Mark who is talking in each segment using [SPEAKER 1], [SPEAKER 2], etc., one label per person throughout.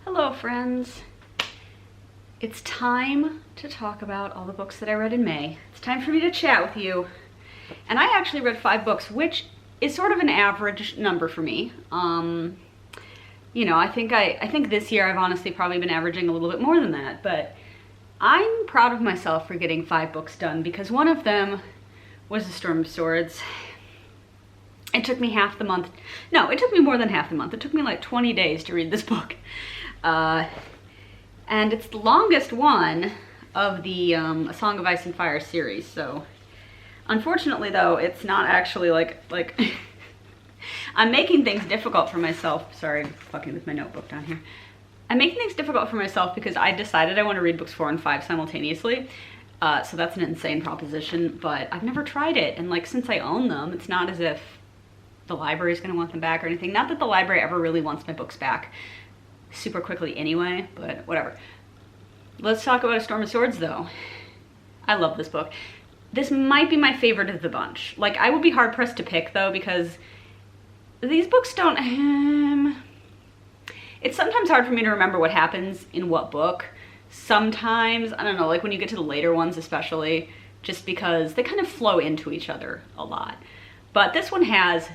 [SPEAKER 1] Hello friends. It's time to talk about all the books that I read in May. It's time for me to chat with you. And I actually read 5 books, which is sort of an average number for me. I think this year I've honestly probably been averaging a little bit more than that, but I'm proud of myself for getting 5 books done because one of them was A Storm of Swords. It took me half the month. No, it took me more than half the month. It took me like 20 days to read this book. And it's the longest one of the A Song of Ice and Fire series. So unfortunately though, it's not actually like I'm making things difficult for myself. Sorry, I'm fucking with my notebook down here. I'm making things difficult for myself because I decided I want to read books 4 and 5 simultaneously. So that's an insane proposition, but I've never tried it. And like, since I own them, it's not as if the library is going to want them back or anything. Not that the library ever really wants my books back super quickly anyway, but whatever. Let's talk about A Storm of Swords though. I love this book. This might be my favorite of the bunch. Like, I would be hard pressed to pick though, because these books don't, it's sometimes hard for me to remember what happens in what book. Sometimes, I don't know, like when you get to the later ones especially, just because they kind of flow into each other a lot. But this one has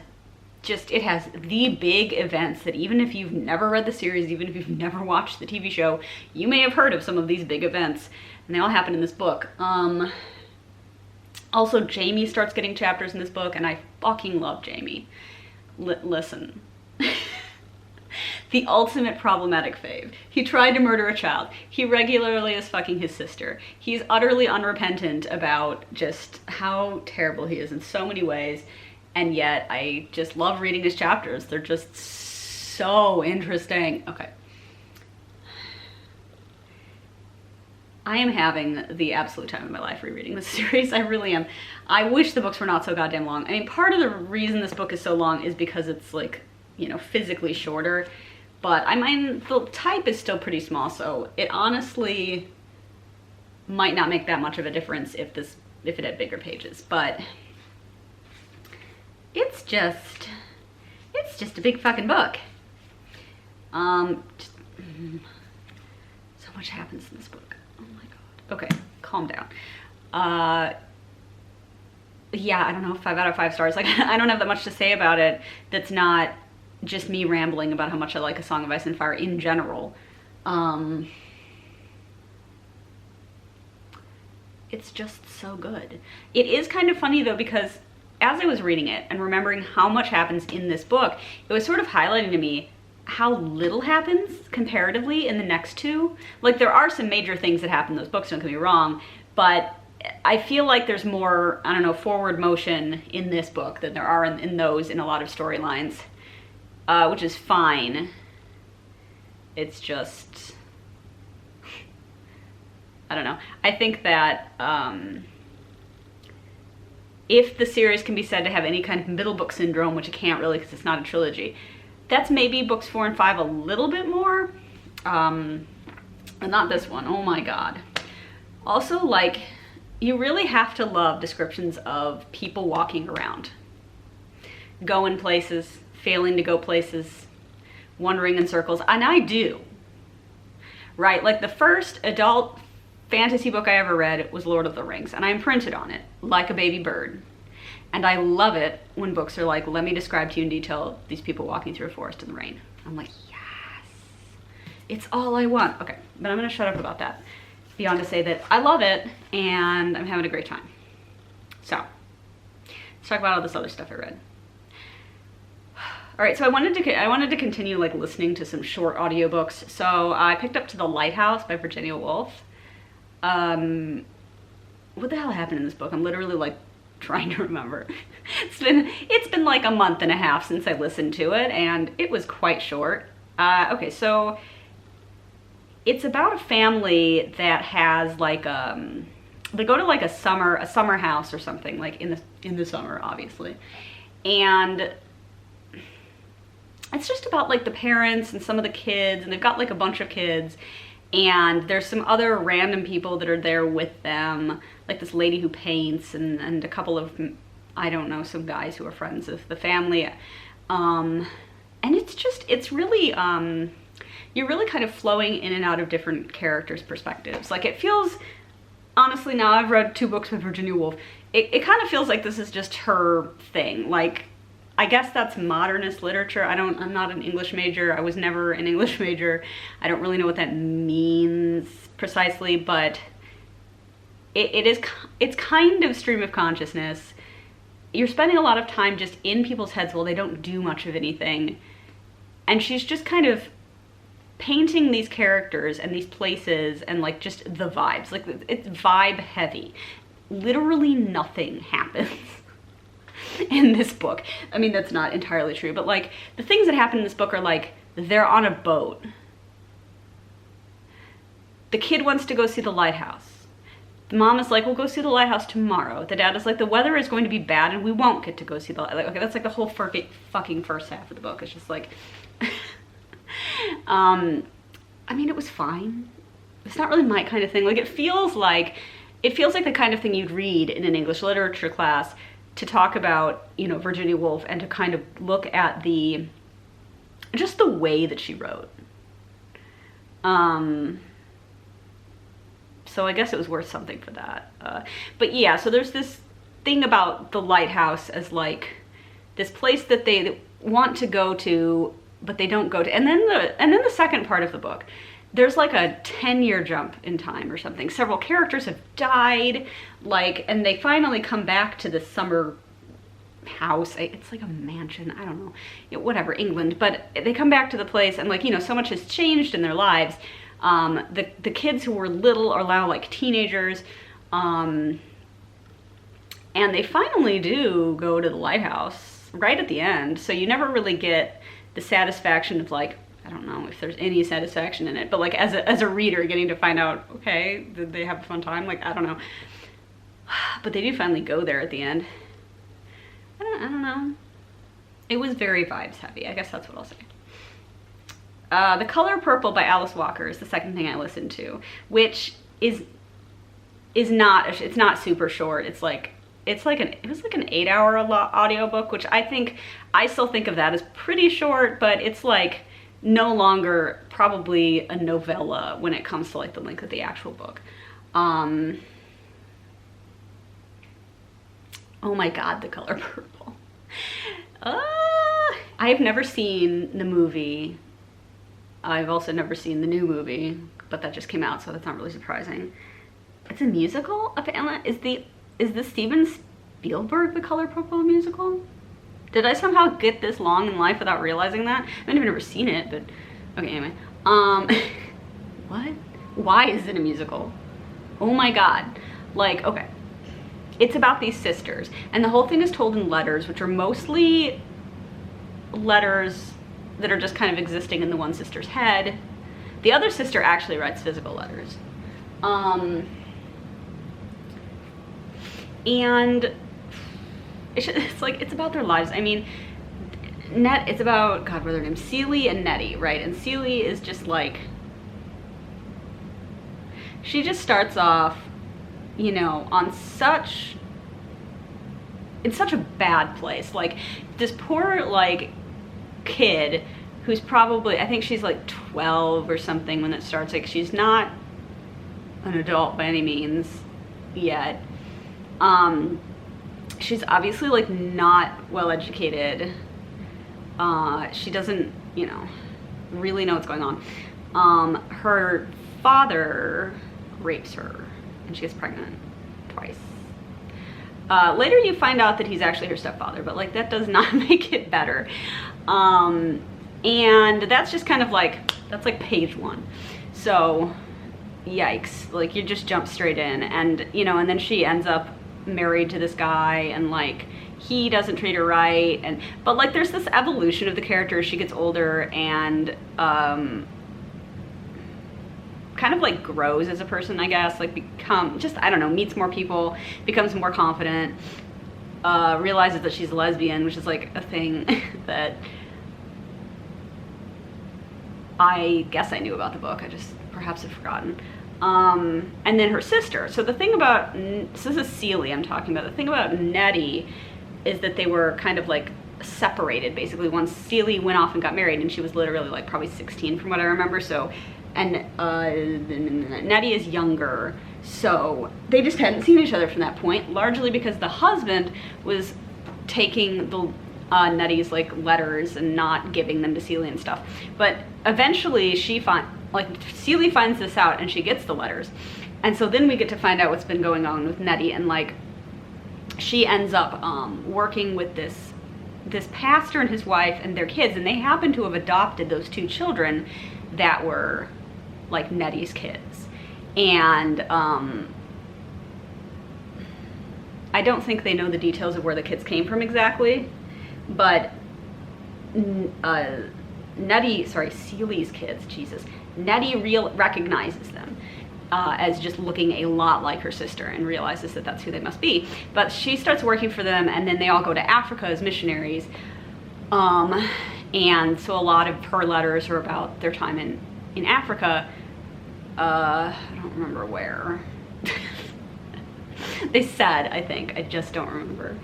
[SPEAKER 1] it has the big events that even if you've never read the series, even if you've never watched the TV show, you may have heard of some of these big events, and they all happen in this book. Also, Jamie starts getting chapters in this book, and I fucking love Jamie. Listen. The ultimate problematic fave. He tried to murder a child. He regularly is fucking his sister. He's utterly unrepentant about just how terrible he is in so many ways. And yet I just love reading his chapters. They're just so interesting. Okay. I am having the absolute time of my life rereading this series. I really am. I wish the books were not so goddamn long. I mean, part of the reason this book is so long is because it's like, physically shorter. But I mean, the type is still pretty small, so it honestly might not make that much of a difference if it had bigger pages. But it's just a big fucking book. So much happens in this book. Oh my god. Okay, calm down. Yeah, I don't know, 5 out of 5 stars. Like, I don't have that much to say about it that's not just me rambling about how much I like A Song of Ice and Fire in general. It's just so good. It is kind of funny though, because as I was reading it and remembering how much happens in this book, it was sort of highlighting to me how little happens comparatively in the next 2. Like, there are some major things that happen in those books, don't get me wrong, but I feel like there's more, I don't know, forward motion in this book than there are in those, in a lot of storylines. Which is fine. It's just, I don't know. I think that if the series can be said to have any kind of middle book syndrome, which it can't really because it's not a trilogy, that's maybe books 4 and 5 a little bit more. And not this one. Oh my god. Also, like, you really have to love descriptions of people walking around, going places, failing to go places, wandering in circles, and I do. Right, like the first adult fantasy book I ever read was Lord of the Rings, and I imprinted on it like a baby bird. And I love it when books are like, let me describe to you in detail these people walking through a forest in the rain. I'm like, yes, it's all I want. Okay, but I'm gonna shut up about that, beyond to say that I love it and I'm having a great time. So let's talk about all this other stuff I read. All right, so I wanted to continue like listening to some short audiobooks. So I picked up to The Lighthouse by Virginia Woolf. What the hell happened in this book? I'm literally like trying to remember. It's been like a month and a half since I listened to it, and it was quite short. Okay, so it's about a family that has like they go to like a summer house or something, like in the summer, obviously, and it's just about like the parents and some of the kids, and they've got like a bunch of kids, and there's some other random people that are there with them, like this lady who paints and a couple of, I don't know, some guys who are friends of the family. And it's really you're really kind of flowing in and out of different characters' perspectives. Like, it feels, honestly, now I've read 2 books with Virginia Woolf, it kind of feels like this is just her thing. Like, I guess that's modernist literature. I'm not an English major. I was never an English major. I don't really know what that means precisely, but it's kind of stream of consciousness. You're spending a lot of time just in people's heads while they don't do much of anything. And she's just kind of painting these characters and these places and like just the vibes. Like, it's vibe heavy. Literally nothing happens in this book. I mean, that's not entirely true, but like the things that happen in this book are like, they're on a boat. The kid wants to go see the lighthouse. The mom is like, we'll go see the lighthouse tomorrow. The dad is like, the weather is going to be bad and we won't get to go see the lighthouse. Like, okay, that's like the whole fucking first half of the book. It's just like, I mean, it was fine. It's not really my kind of thing. Like, it feels like the kind of thing you'd read in an English literature class to talk about, you know, Virginia Woolf and to kind of look at just the way that she wrote. So I guess it was worth something for that. But yeah, so there's this thing about the lighthouse as like this place that they want to go to, but they don't go to. And then the second part of the book, there's like a 10-year jump in time or something. Several characters have died, like, and they finally come back to this summer house. It's like a mansion, I don't know, whatever, England. But they come back to the place and like, you know, so much has changed in their lives. The kids who were little are now like teenagers. And they finally do go to the lighthouse right at the end. So you never really get the satisfaction of like, I don't know if there's any satisfaction in it, but like as a reader getting to find out, okay, did they have a fun time? Like, I don't know. But they do finally go there at the end. I don't know. It was very vibes heavy. I guess that's what I'll say. The Color Purple by Alice Walker is the second thing I listened to, which is not, it's not super short. It was like an 8-hour audiobook, which I still think of that as pretty short, but it's like no longer probably a novella when it comes to like the length of the actual book. Oh my God, The Color Purple. I've never seen the movie. I've also never seen the new movie, but that just came out, so that's not really surprising. It's a musical? Is the Steven Spielberg The Color Purple musical? Did I somehow get this long in life without realizing that? I've never seen it, but okay, anyway. What? Why is it a musical? Oh my God. Like, okay. It's about these sisters, and the whole thing is told in letters, which are mostly letters that are just kind of existing in the one sister's head. The other sister actually writes physical letters. And it's like, it's about their lives. I mean, it's about, God, what are their names? Celie and Nettie, right? And Celie is just like, she just starts off, you know, in such a bad place. Like, this poor, like, kid who's probably, I think she's like 12 or something when it starts. Like, she's not an adult by any means yet. She's obviously like not well educated. She doesn't, you know, really know what's going on. Her father rapes her and she gets pregnant twice. Later you find out that he's actually her stepfather, but like that does not make it better. And that's just kind of like, that's like page 1. So yikes, like you just jump straight in, and you know, and then she ends up married to this guy, and like he doesn't treat her right, but like there's this evolution of the character as she gets older and kind of like grows as a person, I guess, like I don't know, meets more people, becomes more confident, realizes that she's a lesbian, which is like a thing that I guess I knew about the book, I just perhaps had forgotten. And then her sister. So the thing about, so this is Celie I'm talking about. The thing about Nettie is that they were kind of like separated basically once Seeley went off and got married, and she was literally like probably 16 from what I remember. So, and Nettie is younger, so they just hadn't seen each other from that point, largely because the husband was taking the Nettie's like letters and not giving them to Seeley and stuff. But eventually Seeley finds this out and she gets the letters, and so then we get to find out what's been going on with Nettie, and like she ends up working with this pastor and his wife and their kids, and they happen to have adopted those 2 children that were like Nettie's kids. And I don't think they know the details of where the kids came from exactly, but Seeley's kids, Jesus, Nettie recognizes them as just looking a lot like her sister, and realizes that that's who they must be. But she starts working for them, and then they all go to Africa as missionaries. And so a lot of her letters are about their time in Africa. I don't remember where. They said, I think, I just don't remember.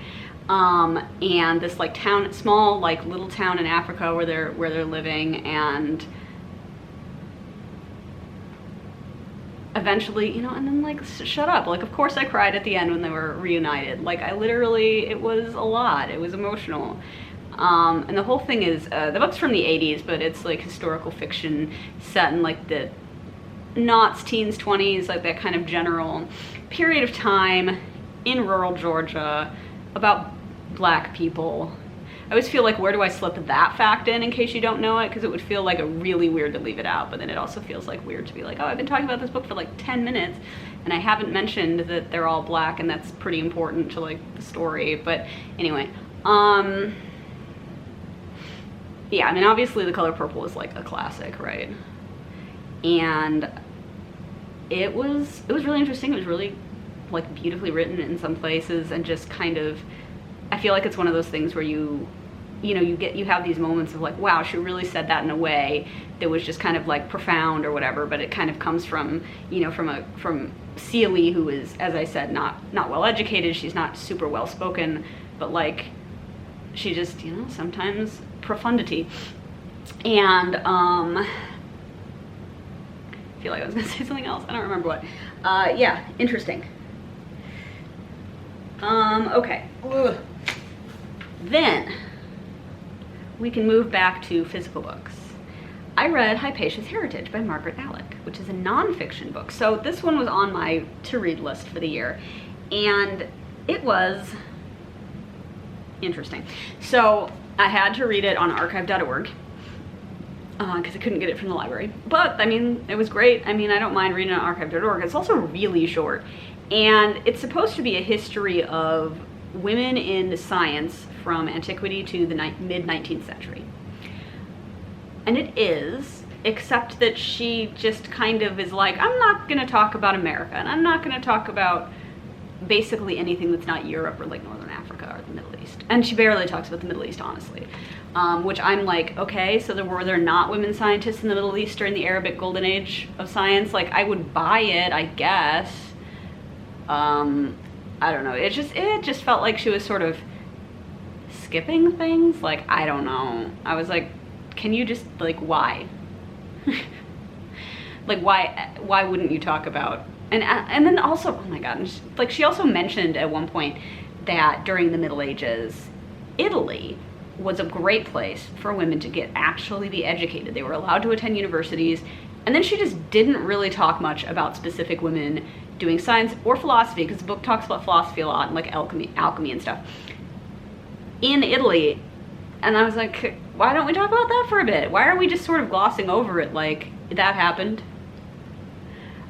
[SPEAKER 1] And this like small like little town in Africa where they're living, and eventually, you know, and then like, shut up. Like, of course I cried at the end when they were reunited. Like, it was a lot. It was emotional. And the whole thing is, the book's from the 80s, but it's like historical fiction set in like the noughts, teens, 20s, like that kind of general period of time in rural Georgia about Black people. I always feel like, where do I slip that fact in case you don't know it? Because it would feel like a really weird to leave it out, but then it also feels like weird to be like, oh, I've been talking about this book for like 10 minutes and I haven't mentioned that they're all Black, and that's pretty important to like the story. But anyway, yeah, I mean, obviously The Color Purple is like a classic, right? And it was really interesting. It was really like beautifully written in some places, and just kind of, I feel like it's one of those things where you have these moments of like, wow, she really said that in a way that was just kind of like profound or whatever, but it kind of comes from, you know, from Seeley, who is, as I said, not well educated. She's not super well spoken, but like, she just, you know, sometimes profundity. And I feel like I was gonna say something else. I don't remember what. Yeah, interesting. Okay. Ugh. Then we can move back to physical books. I read Hypatia's Heritage by Margaret Alec, which is a nonfiction book. So this one was on my to-read list for the year, and it was interesting. So I had to read it on archive.org because I couldn't get it from the library. But, I mean, it was great. I mean, I don't mind reading on archive.org. It's also really short, and it's supposed to be a history of women in science from antiquity to the mid-19th century. And it is, except that she just kind of is like, I'm not going to talk about America, and I'm not going to talk about basically anything that's not Europe or like Northern Africa or the Middle East. And she barely talks about the Middle East, honestly. Which I'm like, okay, so were there not women scientists in the Middle East during the Arabic golden age of science? Like, I would buy it, I guess. I don't know. It just felt like she was sort of skipping things. Like, I don't know. I was like, can you just, like, why? Like, why wouldn't you talk about, and then also, oh my God, she also mentioned at one point that during the Middle Ages, Italy was a great place for women to actually be educated. They were allowed to attend universities, and then she just didn't really talk much about specific women doing science or philosophy, because the book talks about philosophy a lot and like alchemy and stuff in Italy. And I was like, why don't we talk about that for a bit? Why are we just sort of glossing over it like that happened?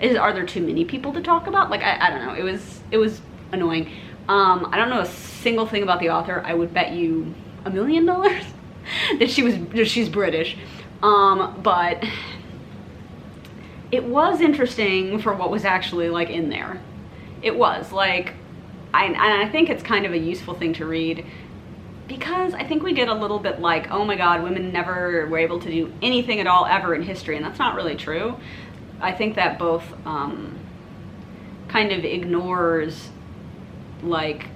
[SPEAKER 1] Are there too many people to talk about? Like, I don't know. It was annoying. I don't know a single thing about the author. I would bet you $1 million that she's British. But it was interesting for what was actually like in there. It was like, I think it's kind of a useful thing to read, because I think we get a little bit like, oh my God, women never were able to do anything at all ever in history, and that's not really true. I think that both kind of ignores like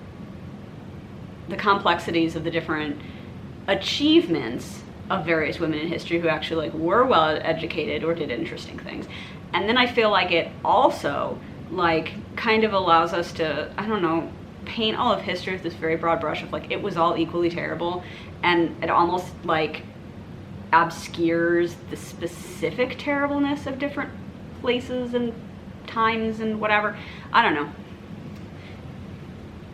[SPEAKER 1] the complexities of the different achievements of various women in history who actually like were well educated or did interesting things. And then I feel like it also like kind of allows us to, I don't know, paint all of history with this very broad brush of like it was all equally terrible, and it almost like obscures the specific terribleness of different places and times and whatever. I don't know.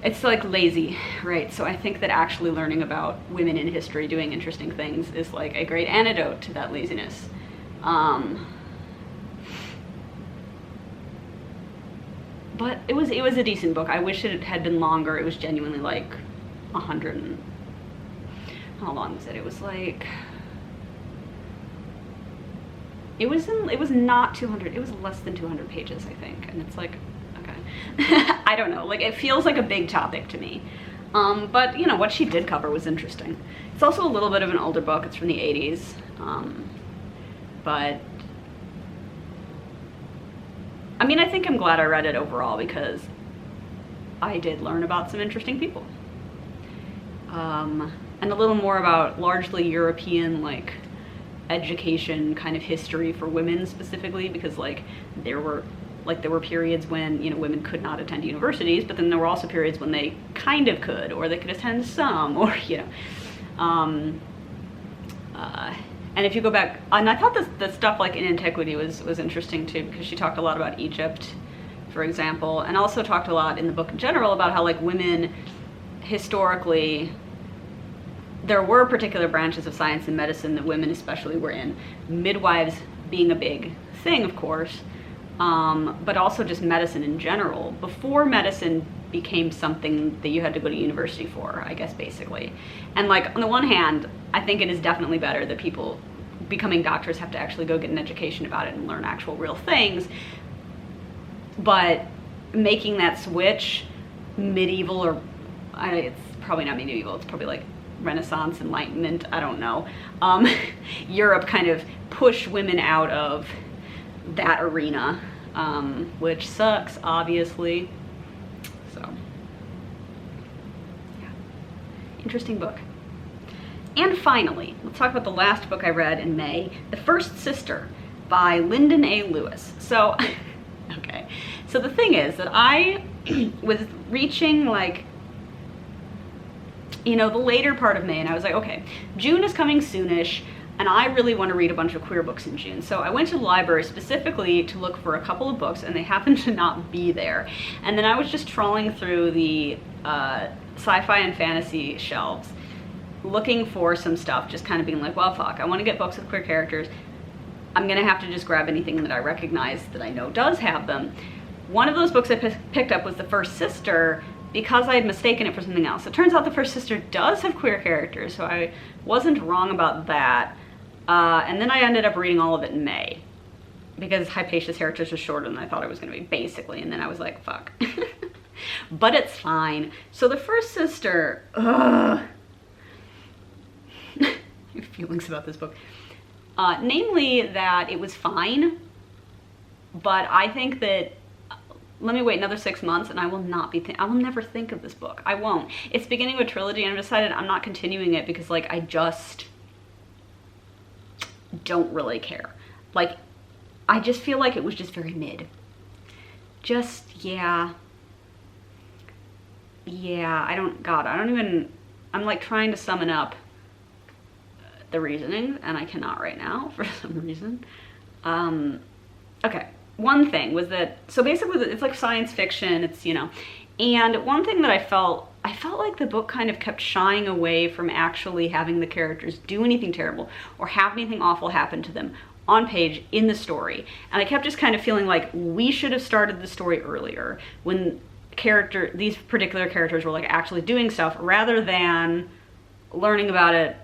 [SPEAKER 1] It's like lazy, right? So I think that actually learning about women in history doing interesting things is like a great antidote to that laziness. But it was a decent book. I wish it had been longer. It was genuinely like 100 and, how long was it? It was like, it was not 200, it was less than 200 pages, I think. And it's like, okay. I don't know, like it feels like a big topic to me. But you know, what she did cover was interesting. It's also a little bit of an older book. It's from the 80s. But I mean, I think I'm glad I read it overall because I did learn about some interesting people. And a little more about largely European, like, education kind of history for women specifically, because like there were periods when, you know, women could not attend universities, but then there were also periods when they kind of could, or they could attend some, or, you know. And if you go back, and I thought the stuff like in antiquity was interesting too, because she talked a lot about Egypt, for example, and also talked a lot in the book in general about how like women historically, there were particular branches of science and medicine that women especially were in, midwives being a big thing, of course, but also just medicine in general. Before medicine became something that you had to go to university for, I guess, basically. And like, on the one hand, I think it is definitely better that people becoming doctors have to actually go get an education about it and learn actual real things. But making that switch medieval, or it's probably not medieval, it's probably like Renaissance, Enlightenment, I don't know. Europe kind of pushed women out of that arena, which sucks, obviously. So, yeah, interesting book. And finally, let's talk about the last book I read in May, The First Sister by Lyndon A. Lewis. So, okay, so the thing is that I was reaching like, you know, the later part of May, and I was like, okay, June is coming soonish, and I really want to read a bunch of queer books in June. So I went to the library specifically to look for a couple of books, and they happened to not be there. And then I was just trawling through the sci-fi and fantasy shelves, looking for some stuff, just kind of being like, well, fuck, I want to get books with queer characters. I'm gonna have to just grab anything that I recognize that I know does have them. One of those books I picked up was The First Sister, because I had mistaken it for something else. It turns out The First Sister does have queer characters, so I wasn't wrong about that. And then I ended up reading all of it in May, because Hypatia's heritage was shorter than I thought it was going to be, basically, and then I was like, fuck. But it's fine. So The First Sister, feelings about this book. Namely that it was fine, but I think that, let me wait another 6 months and I will not be, I will never think of this book. I won't. It's beginning of a trilogy and I've decided I'm not continuing it because like I just don't really care. Like, I just feel like it was just very mid. Just, yeah, I don't even, I'm like trying to summon up the reasoning and I cannot right now for some reason. Okay, one thing was that, so basically it's like science fiction, it's, you know, and one thing that I felt like the book kind of kept shying away from actually having the characters do anything terrible or have anything awful happen to them on page in the story. And I kept just kind of feeling like we should have started the story earlier when these particular characters were like actually doing stuff rather than learning about it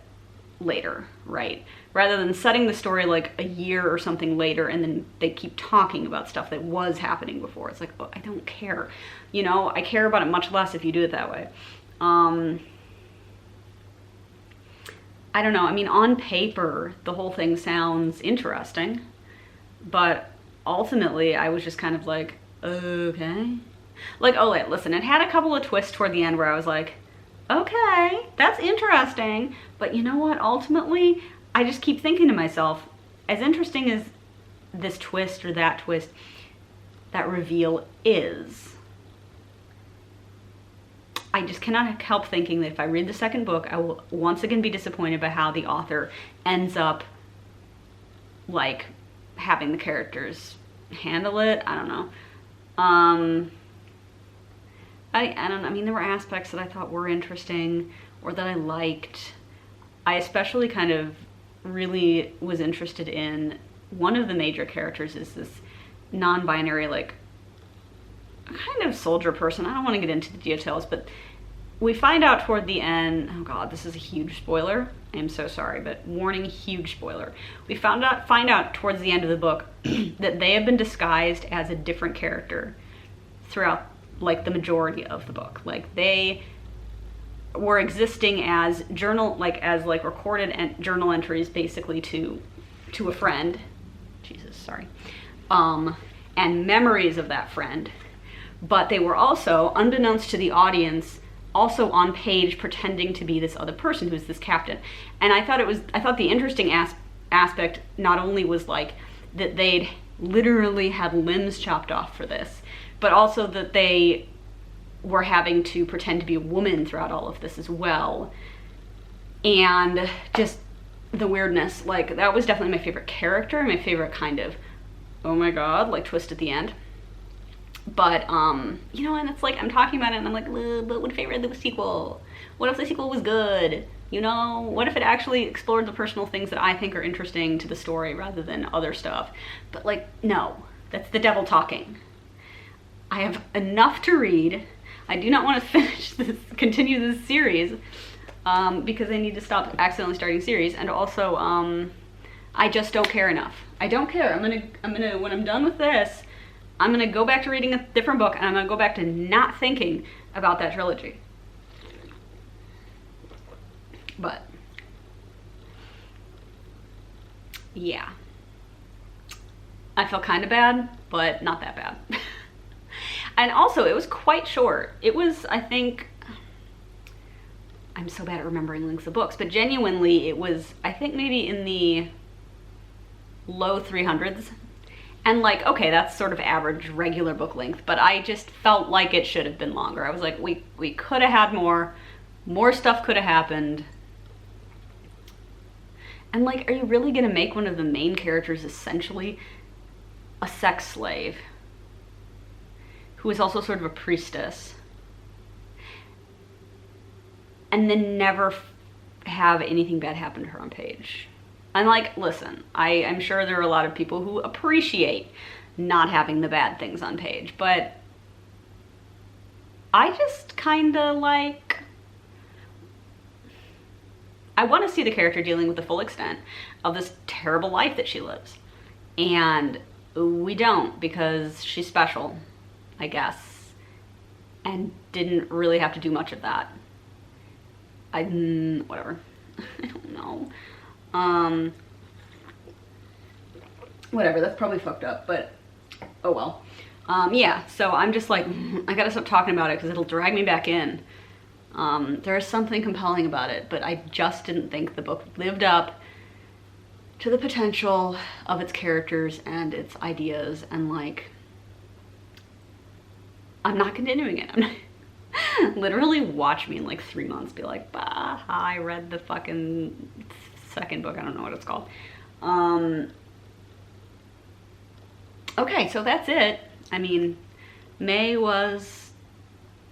[SPEAKER 1] later, right? Rather than setting the story like a year or something later and then they keep talking about stuff that was happening before. It's like, oh, I don't care. You know, I care about it much less if you do it that way. I don't know. I mean, on paper, the whole thing sounds interesting, but ultimately I was just kind of like, okay. Like, oh, wait, listen, it had a couple of twists toward the end where I was like, okay, that's interesting. But you know what? Ultimately, I just keep thinking to myself, as interesting as this twist or that twist, that reveal is, I just cannot help thinking that if I read the second book, I will once again be disappointed by how the author ends up, like, having the characters handle it. I don't know. I don't know. I mean, there were aspects that I thought were interesting or that I liked. I especially kind of really was interested in one of the major characters is this non-binary, like, kind of soldier person. I don't want to get into the details, but we find out toward the end, oh god, this is a huge spoiler. I am so sorry, but warning, huge spoiler. We find out towards the end of the book that they have been disguised as a different character throughout, like, the majority of the book. Like, they were existing as recorded and journal entries basically to a friend. Jesus, sorry. And memories of that friend. But they were also, unbeknownst to the audience, also on page pretending to be this other person who's this captain. And I thought the interesting aspect not only was like that they'd literally had limbs chopped off for this, but also that they were having to pretend to be a woman throughout all of this as well. And just the weirdness, like, that was definitely my favorite character, my favorite kind of, oh my god, like, twist at the end. But, you know, and it's like, I'm talking about it and I'm like, but what if I read the sequel? What if the sequel was good? You know, what if it actually explored the personal things that I think are interesting to the story rather than other stuff? But, like, no, that's the devil talking. I have enough to read. I do not want to continue this series, because I need to stop accidentally starting series. And also, I just don't care enough. I don't care. I'm gonna, when I'm done with this, I'm gonna go back to reading a different book, and I'm gonna go back to not thinking about that trilogy. But yeah, I felt kind of bad, but not that bad. And also, it was quite short. It was, I think, I'm so bad at remembering lengths of books, but genuinely it was, I think, maybe in the low 300s. And, like, okay, that's sort of average regular book length, but I just felt like it should have been longer. I was like, we could have had more stuff could have happened. And, like, are you really gonna make one of the main characters essentially a sex slave who is also sort of a priestess, and then never have anything bad happen to her on page? And, like, listen, I'm sure there are a lot of people who appreciate not having the bad things on page, but I just kind of, like, I want to see the character dealing with the full extent of this terrible life that she lives. And we don't, because she's special, I guess, and didn't really have to do much of that. Whatever. I don't know. Whatever, that's probably fucked up, but oh well. Yeah, so I'm just like, I gotta stop talking about it because it'll drag me back in. There is something compelling about it, but I just didn't think the book lived up to the potential of its characters and its ideas, and, like, I'm not continuing it. I'm not literally watch me in like 3 months be like, bah, I read the fucking second book. I don't know what it's called. Okay, so that's it. I mean, May was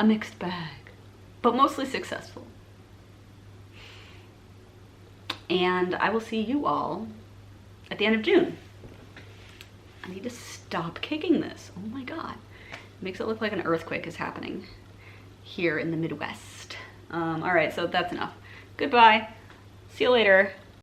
[SPEAKER 1] a mixed bag, but mostly successful. And I will see you all at the end of June. I need to stop kicking this. Oh my god. It makes it look like an earthquake is happening here in the Midwest. All right, so that's enough. Goodbye. See you later.